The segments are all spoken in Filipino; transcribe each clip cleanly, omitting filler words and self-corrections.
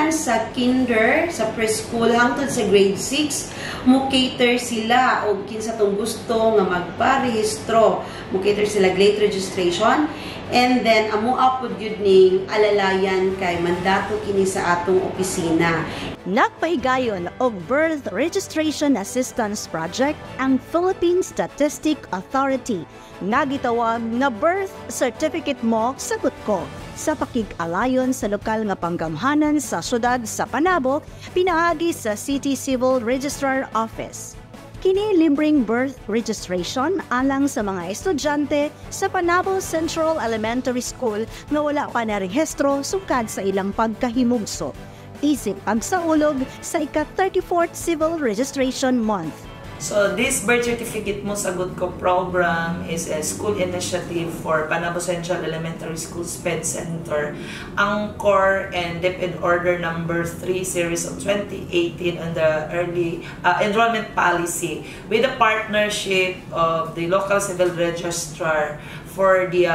naman sa kinder, sa preschool, hangtod sa grade 6, mo cater sila o kinsa tong gusto nga magparehistro. Mo cater sila late registration. And then, amo apod yun ning alalayan kay mandato kini sa atong opisina. Nagpaigayon og Birth Registration Assistance Project ang Philippine Statistic Authority nga gitawag nga birth certificate mo sagot ko sa pakig-alayon sa lokal nga panggamhanan sa syudad sa Panabo pinaagi sa City Civil Registrar Office. Kini libreng birth registration alang sa mga estudyante sa Panabo Central Elementary School nga wala pa narehistro sukad sa ilang pagkahimugso. Isip ang saulog sa ika-34th Civil Registration Month. So this birth certificate mo sagot ko program is a school initiative for Panabo Central Elementary School SPED Center, Angkor and DepEd Order number 3 series of 2018 on the early enrollment policy with the partnership of the local civil registrar for the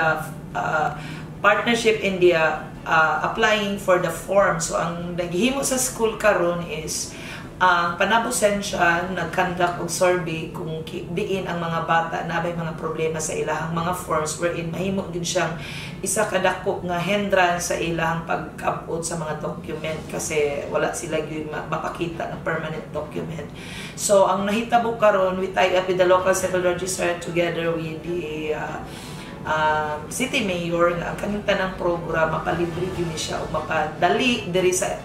partnership in the applying for the form. So ang naghihimo sa school karon is ang Panabo Central nag-conduct og survey kung diin ang mga bata na may mga problema sa ilahang mga forms wherein mahimo din siyang isa kadakop nga hindrance sa ilahang pag-upload sa mga document kasi wala sila gyud mapakita ng permanent document. So ang nahitabo karon, we tie up with the local civil registrar together with the city mayor nga ang kanyang tanang program mapalibre gyud siya o mapadali diri sa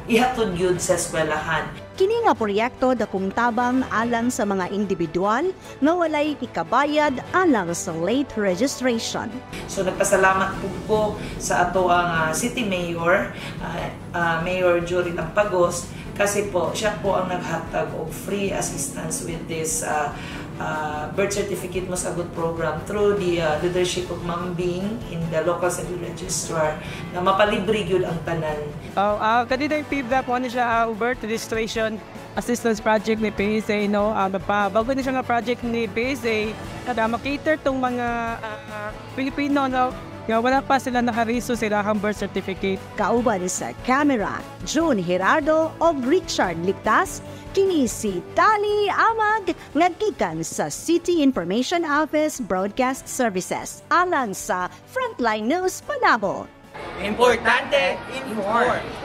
ihatod gyud sa eskwelahan. Kini nga proyekto dakong tabang alang sa mga individual nga walay ikabayad alang sa late registration. So nagpasalamat po sa ato ang city mayor, Mayor Jory Tampagos, kasi po siya po ang naghatag og free assistance with this birth certificate mo sagot program through the leadership of Ma'am Bing in the local civil registrar na mapalibre gyud ang tanan. Kanina yung PIBDA po na siya birth registration assistance project ni PSA, no? Bago na siya nga project ni PSA, kada makater tong mga Pilipino, no? Wala pa sila nakariso sila ang birth certificate. Kauban sa camera, June Gerardo o Richard Ligtas, kini si Tali Amag nagkikan sa City Information Office Broadcast Services alang sa Frontline News Panabo. Importante, inform!